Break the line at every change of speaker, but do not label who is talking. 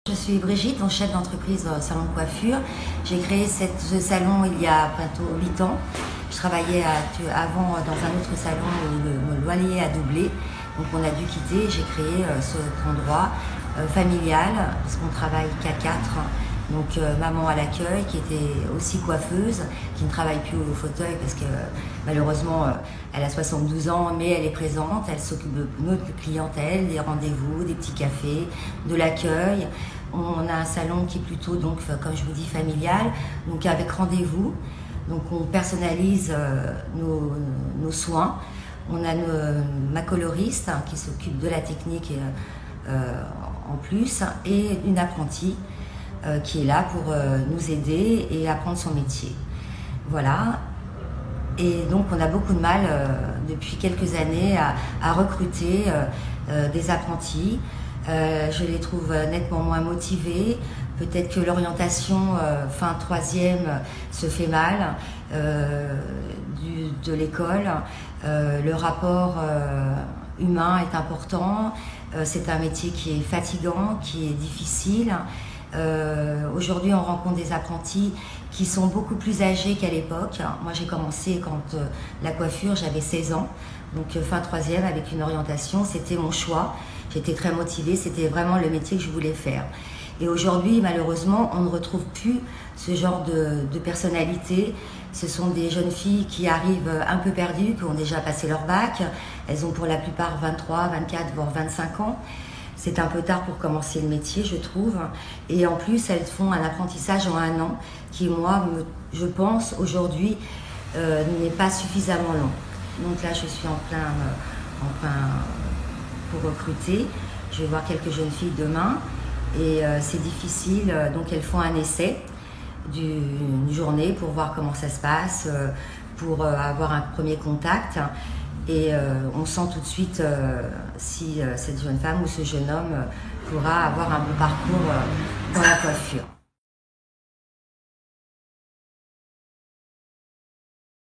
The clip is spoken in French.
Je suis Brigitte, donc chef d'entreprise salon de coiffure. J'ai créé ce salon il y a bientôt 8 ans. Je travaillais avant dans un autre salon où le loyer a doublé. Donc on a dû quitter. J'ai créé cet endroit familial parce qu'on travaille qu'à 4. Donc maman à l'accueil qui était aussi coiffeuse, qui ne travaille plus au fauteuil parce que malheureusement elle a 72 ans mais elle est présente, elle s'occupe de notre clientèle, des rendez-vous, des petits cafés, de l'accueil. On a un salon qui est plutôt donc comme je vous dis familial, donc avec rendez-vous. Donc on personnalise nos soins. On a ma coloriste qui s'occupe de la technique en plus et une apprentie qui est là pour nous aider et apprendre son métier. Voilà. Et donc on a beaucoup de mal depuis quelques années à recruter des apprentis. Je les trouve nettement moins motivés. Peut-être que l'orientation fin 3e se fait mal de l'école. Le rapport humain est important. C'est un métier qui est fatigant, qui est difficile. Aujourd'hui, on rencontre des apprentis qui sont beaucoup plus âgés qu'à l'époque. Moi, j'ai commencé quand la coiffure, j'avais 16 ans. Donc, fin 3e, avec une orientation, c'était mon choix. J'étais très motivée, c'était vraiment le métier que je voulais faire. Et aujourd'hui, malheureusement, on ne retrouve plus ce genre de personnalité. Ce sont des jeunes filles qui arrivent un peu perdues, qui ont déjà passé leur bac. Elles ont pour la plupart 23, 24, voire 25 ans. C'est un peu tard pour commencer le métier, je trouve. Et en plus, elles font un apprentissage en 1 an qui, moi, je pense, aujourd'hui, n'est pas suffisamment long. Donc là, je suis en plein pour recruter. Je vais voir quelques jeunes filles demain. Et c'est difficile, donc elles font un essai d'une journée pour voir comment ça se passe, pour avoir un premier contact. Et on sent tout de suite si cette jeune femme ou ce jeune homme pourra avoir un bon parcours dans la coiffure.